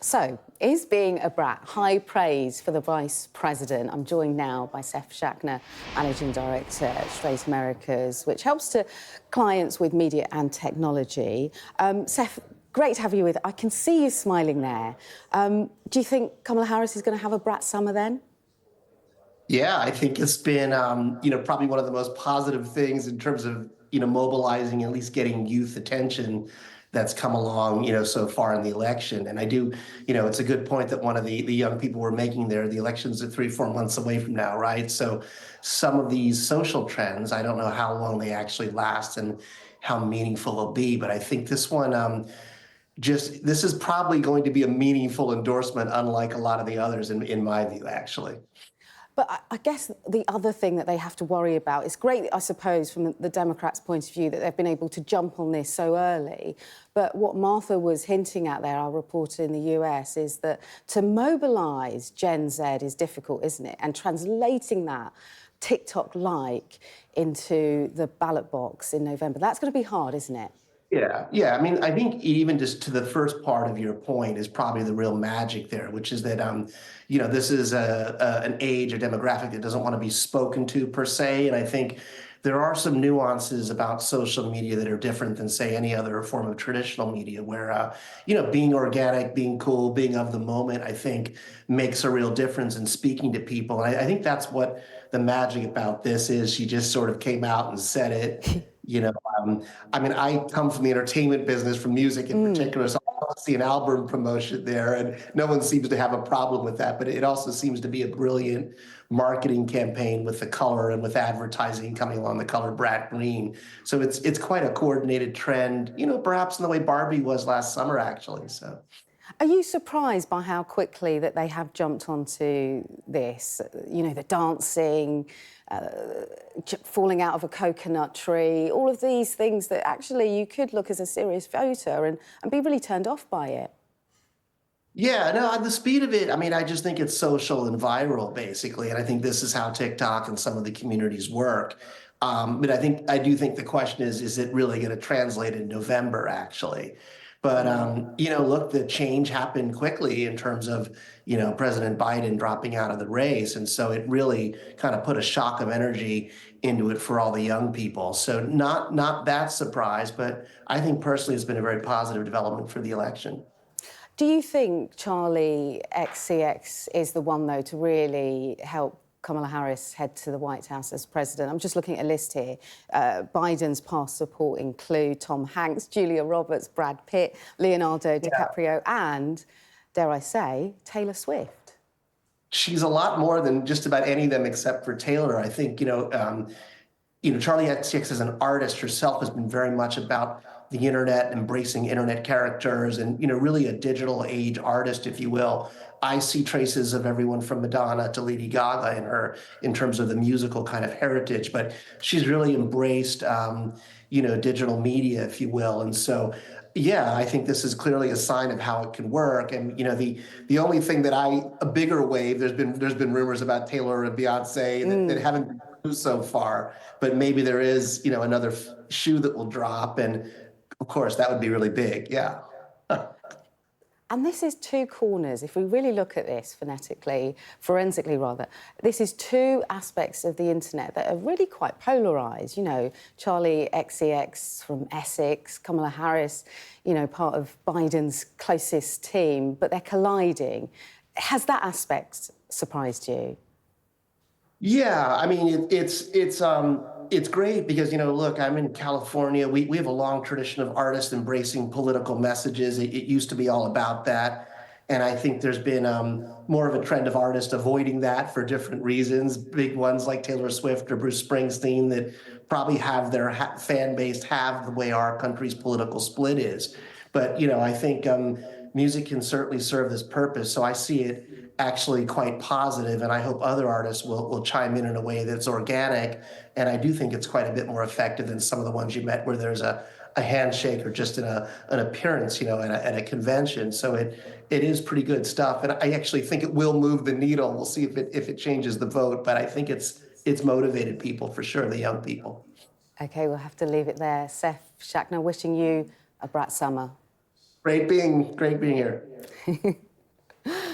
So, is being a brat high praise for the Vice President? I'm joined now by Seth Schachner, Managing Director at Strat Americas, which helps to clients with media and technology. Seth, great to have you with. I can see you smiling there. Do you think Kamala Harris is going to have a brat summer then? Yeah, I think it's been, probably one of the most positive things in terms of, mobilizing, at least getting youth attention that's come along, so far in the election. And I do, it's a good point that one of the young people were making there. The elections are 3-4 months away from now, right? So some of these social trends, I don't know how long they actually last and how meaningful they'll be, but I think this one, this is probably going to be a meaningful endorsement, unlike a lot of the others, in my view, actually. But I guess the other thing that they have to worry about, it's great, I suppose, from the Democrats' point of view, that they've been able to jump on this so early. But what Martha was hinting at there, our reporter in the US, is that to mobilise Gen Z is difficult, isn't it? And translating that TikTok-like into the ballot box in November, that's going to be hard, isn't it? Yeah, yeah. I mean, I think even just to the first part of your point is probably the real magic there, which is that this is an age, a demographic that doesn't want to be spoken to per se, and I think there are some nuances about social media that are different than, say, any other form of traditional media, where being organic, being cool, being of the moment, I think makes a real difference in speaking to people. And I think that's what the magic about this is. She just sort of came out and said it. You know, I mean, I come from the entertainment business, from music in particular, so I see an album promotion there, and no one seems to have a problem with that. But it also seems to be a brilliant marketing campaign with the color and with advertising coming along the color Brat green. So it's quite a coordinated trend, perhaps in the way Barbie was last summer, actually. So. Are you surprised by how quickly that they have jumped onto this? The dancing, falling out of a coconut tree, all of these things that actually you could look as a serious voter and be really turned off by it. Yeah, no, at the speed of it, I mean, I just think it's social and viral, basically. And I think this is how TikTok and some of the communities work. But I do think the question is it really going to translate in November, actually? But, look, the change happened quickly in terms of, President Biden dropping out of the race. And so it really kind of put a shock of energy into it for all the young people. So not that surprised, but I think personally it's been a very positive development for the election. Do you think Charlie XCX is the one, though, to really help Kamala Harris head to the White House as president? I'm just looking at a list here. Biden's past support include Tom Hanks, Julia Roberts, Brad Pitt, Leonardo DiCaprio, and, dare I say, Taylor Swift. She's a lot more than just about any of them except for Taylor. I think, Charlie XCX as an artist herself has been very much about the internet, embracing internet characters, and really a digital age artist, if you will. I see traces of everyone from Madonna to Lady Gaga in her in terms of the musical kind of heritage, but she's really embraced digital media, if you will. And so yeah, I think this is clearly a sign of how it can work. And the only thing that a bigger wave, there's been rumors about Taylor and Beyonce that haven't been true so far, but maybe there is another shoe that will drop, and of course that would be really big. Yeah. And this is two corners. If we really look at this forensically rather, this is two aspects of the internet that are really quite polarised. Charlie XCX from Essex, Kamala Harris, part of Biden's closest team, but they're colliding. Has that aspect surprised you? Yeah, I mean, it's great because, look, I'm in California. We have a long tradition of artists embracing political messages. It used to be all about that. And I think there's been more of a trend of artists avoiding that for different reasons. Big ones like Taylor Swift or Bruce Springsteen that probably have their fan base have the way our country's political split is. But, I think music can certainly serve this purpose. So I see it actually quite positive, and I hope other artists will chime in a way that's organic. And I do think it's quite a bit more effective than some of the ones you met where there's a handshake or just an appearance, at a convention. So it is pretty good stuff, and I actually think it will move the needle. We'll see if it changes the vote, but I think it's motivated people for sure, the young people. OK, we'll have to leave it there. Seth Schachner, wishing you a brat summer. Great being here.